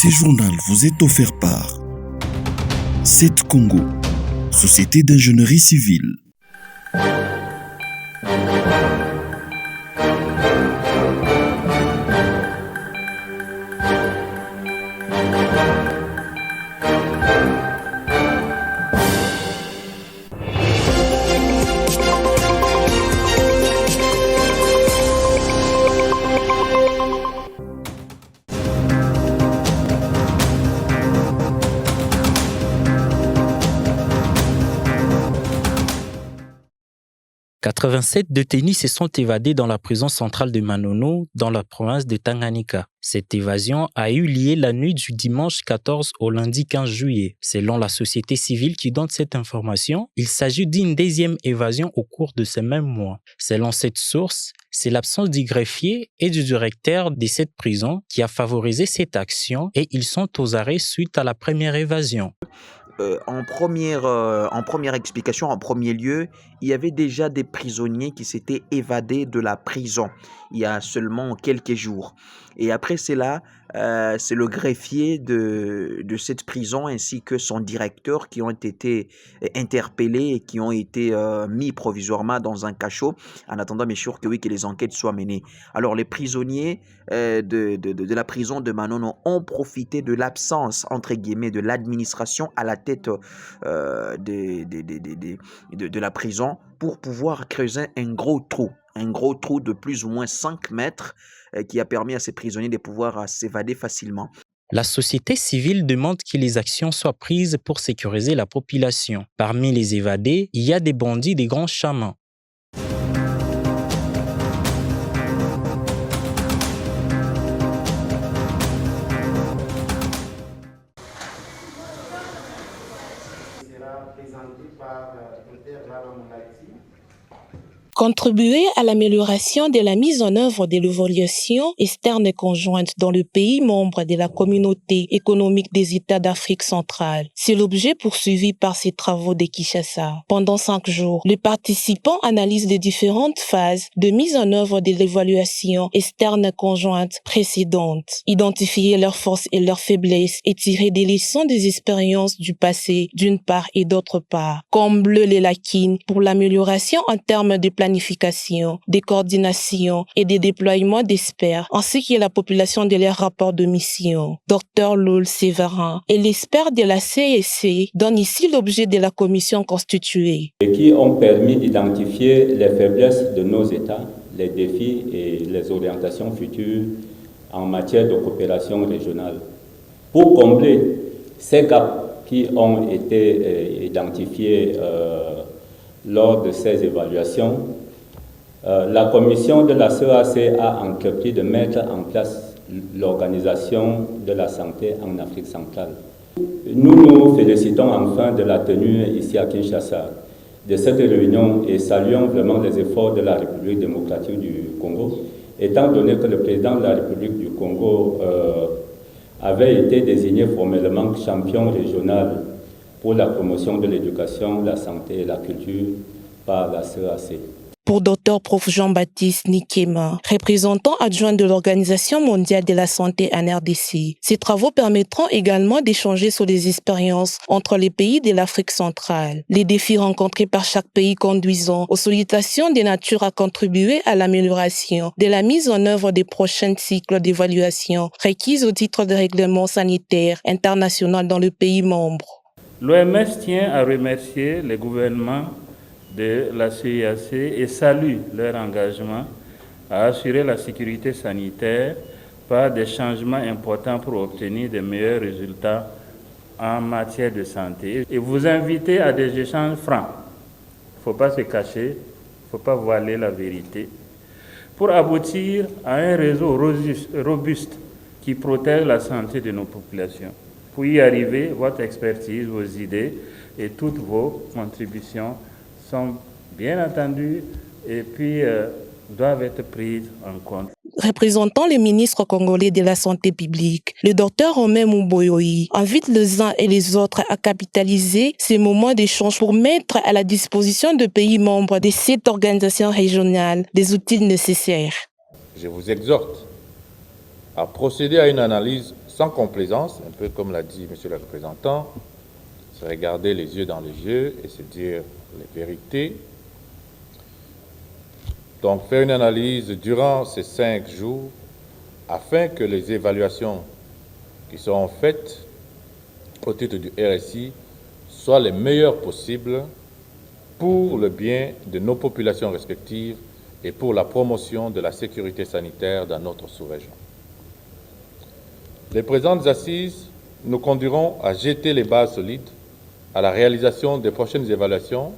Ce journal vous est offert par CET Congo, Société d'ingénierie civile. « 87 détenus se sont évadés dans la prison centrale de Manono, dans la province de Tanganyika. Cette évasion a eu lieu la nuit du dimanche 14 au lundi 15 juillet. Selon la société civile qui donne cette information, il s'agit d'une deuxième évasion au cours de ce même mois. Selon cette source, c'est l'absence du greffier et du directeur de cette prison qui a favorisé cette action et ils sont aux arrêts suite à la première évasion. En première explication, en premier lieu, il y avait déjà des prisonniers qui s'étaient évadés de la prison il y a seulement quelques jours. Et après cela, c'est le greffier de cette prison ainsi que son directeur qui ont été interpellés et qui ont été mis provisoirement dans un cachot en attendant bien sûr que les enquêtes soient menées. Alors les prisonniers de la prison de Manono ont profité de l'absence entre guillemets de l'administration à la tête de la prison pour pouvoir creuser un gros trou de plus ou moins 5 mètres qui a permis à ces prisonniers de pouvoir s'évader facilement. La société civile demande que les actions soient prises pour sécuriser la population. Parmi les évadés, il y a des bandits des grands chamans. Contribuer à l'amélioration de la mise en œuvre de l'évaluation externe conjointe dans le pays membre de la communauté économique des États d'Afrique centrale. C'est l'objet poursuivi par ces travaux de Kinshasa. Pendant 5 jours, les participants analysent les différentes phases de mise en œuvre de l'évaluation externe conjointe précédente, identifier leurs forces et leurs faiblesses et tirer des leçons des expériences du passé d'une part et d'autre part, combler les lacunes pour l'amélioration en termes de planification, de coordination et de déploiement d'experts, ainsi que la population de leurs rapports de mission. Dr Loul Séverin et l'expert de la CSC donnent ici l'objet de la commission constituée. Et qui ont permis d'identifier les faiblesses de nos États, les défis et les orientations futures en matière de coopération régionale. Pour combler ces gaps qui ont été identifiés lors de ces évaluations, la commission de la CEAC a entrepris de mettre en place l'organisation de la santé en Afrique centrale. Nous nous félicitons enfin de la tenue ici à Kinshasa de cette réunion et saluons vraiment les efforts de la République démocratique du Congo, étant donné que le président de la République du Congo avait été désigné formellement champion régional pour la promotion de l'éducation, la santé et la culture par la CEAC. Pour Dr Prof Jean-Baptiste Nikema, représentant adjoint de l'Organisation mondiale de la santé en RDC, ces travaux permettront également d'échanger sur les expériences entre les pays de l'Afrique centrale, les défis rencontrés par chaque pays conduisant aux sollicitations de nature à contribuer à l'amélioration de la mise en œuvre des prochains cycles d'évaluation requises au titre de règlement sanitaire international dans le pays membre. L'OMS tient à remercier les gouvernements de la CIAC et salue leur engagement à assurer la sécurité sanitaire par des changements importants pour obtenir de meilleurs résultats en matière de santé. Et vous invitez à des échanges francs. Il ne faut pas se cacher, il ne faut pas voiler la vérité, pour aboutir à un réseau robuste qui protège la santé de nos populations. Pour y arriver, votre expertise, vos idées et toutes vos contributions sont bien entendues et puis doivent être prises en compte. Représentant le ministre congolais de la Santé publique, le docteur Romain Mouboyoyi invite les uns et les autres à capitaliser ces moments d'échange pour mettre à la disposition de pays membres de cette organisation régionale des outils nécessaires. Je vous exhorte à procéder à une analyse sans complaisance, un peu comme l'a dit monsieur le représentant, se regarder les yeux dans les yeux et se dire les vérités. Donc faire une analyse durant ces 5 jours afin que les évaluations qui seront faites au titre du RSI soient les meilleures possibles pour le bien de nos populations respectives et pour la promotion de la sécurité sanitaire dans notre sous-région. Les présentes assises nous conduiront à jeter les bases solides à la réalisation des prochaines évaluations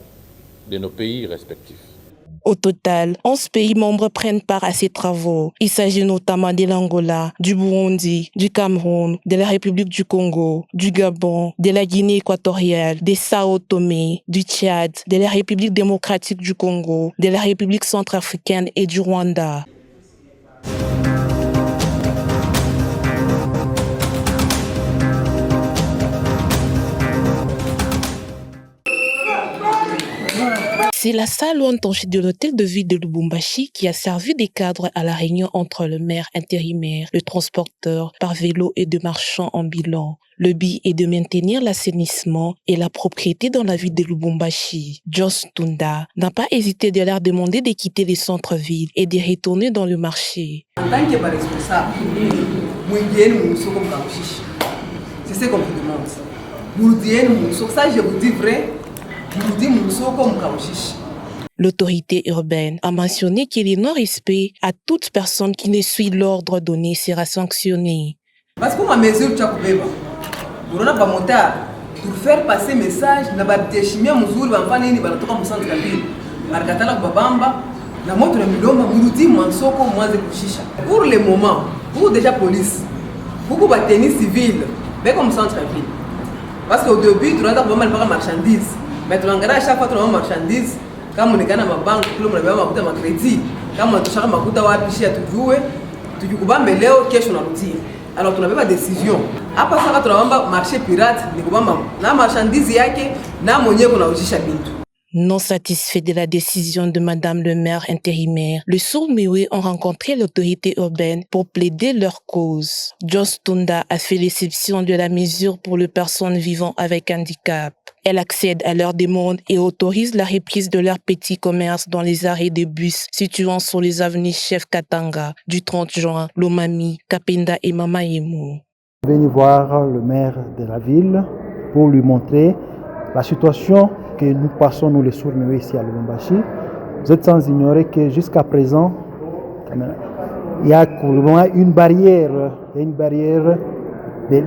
de nos pays respectifs. Au total, 11 pays membres prennent part à ces travaux. Il s'agit notamment de l'Angola, du Burundi, du Cameroun, de la République du Congo, du Gabon, de la Guinée équatoriale, des Sao Tomé, du Tchad, de la République démocratique du Congo, de la République centrafricaine et du Rwanda. C'est la salle ou entonchée de l'hôtel de ville de Lubumbashi qui a servi de cadre à la réunion entre le maire intérimaire, le transporteur par vélo et de marchands ambulants. Le but est de maintenir l'assainissement et la propriété dans la ville de Lubumbashi. Jos Tunda n'a pas hésité de leur demander de quitter les centres-villes et de retourner dans le marché. En tant que responsable, c'est ce qu'on vous demande. Ça, je vous dis vrai. L'autorité urbaine a mentionné que le non-respect à toute personne qui ne suit l'ordre donné sera sanctionné. Parce que ma mesure pour faire passer message, pour le moment, pour déjà police, pour la tenue civile, mais comme centre-ville. Parce qu'au début, tu n'as pas mal de marchandises. Mais tu regardes à chaque fois que tu as une marchandise, quand on est dans ma banque, tu as un crédit, quand on a un piché à tout jouer, tu as un méléo cash on a routier. Alors tu n'avais pas de décision. Après ça, tu as un marché pirate, tu as une marchandise qui est non satisfait de la décision de Madame le maire intérimaire, les Sourds-Muets ont rencontré l'autorité urbaine pour plaider leur cause. Jos Tunda a fait l'exception de la mesure pour les personnes vivant avec handicap. Elle accède à leurs demandes et autorise la reprise de leurs petits commerces dans les arrêts de bus situant sur les avenues Chef Katanga, du 30 juin, Lomami, Kapenda et Mamaïmou. Venez voir le maire de la ville pour lui montrer la situation que nous passons, nous les Sourds-Muets ici à Lubumbashi. Vous êtes sans ignorer que jusqu'à présent, il y a une barrière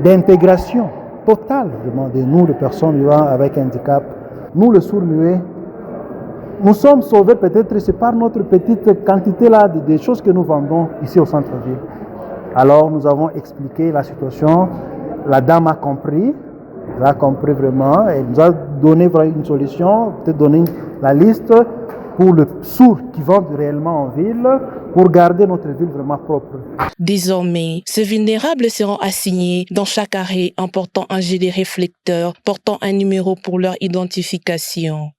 d'intégration totale de nous, les personnes vivant avec handicap. Nous, les Sourds-Muets, nous sommes sauvés peut-être, c'est par notre petite quantité là des choses que nous vendons ici au centre-ville. Alors nous avons expliqué la situation, la dame a compris vraiment, elle nous a donné une solution, peut-être donné la liste pour les sourds qui vendent réellement en ville, pour garder notre ville vraiment propre. Désormais, ces vulnérables seront assignés dans chaque arrêt en portant un gilet réflecteur, portant un numéro pour leur identification.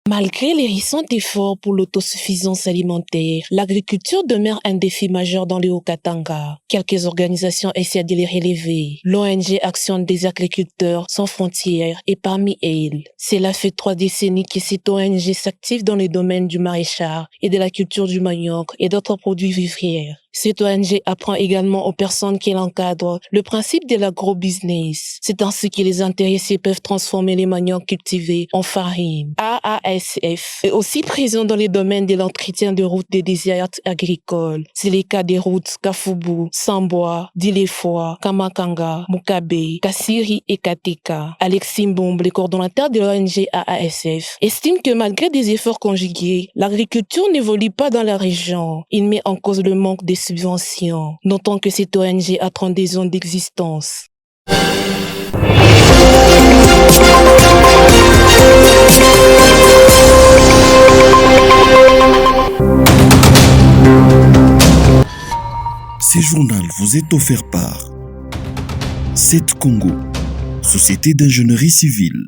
Malgré les récents efforts pour l'autosuffisance alimentaire, l'agriculture demeure un défi majeur dans le Haut-Katanga. Quelques organisations essaient de les relever. L'ONG Action des agriculteurs sans frontières est parmi elles. Cela fait 3 décennies que cette ONG s'active dans le domaine du maraîchage et de la culture du manioc et d'autres produits vivriers. Cette ONG apprend également aux personnes qui l'encadrent le principe de l'agro-business. C'est ainsi que les intéressés peuvent transformer les maniocs cultivés en farine. AASF est aussi présent dans les domaines de l'entretien de routes des déserts agricoles. C'est le cas des routes Kafubu, Samboa, Dilefoa, Kamakanga, Mukabe, Kassiri et Kateka. Alexis Mbombe, le coordonnateur de l'ONG AASF, estime que malgré des efforts conjugués, l'agriculture n'évolue pas dans la région. Il met en cause le manque de subventions. Notons que cette ONG a 32 ans d'existence. Ce journal vous est offert par 7 Congo, Société d'ingénierie civile.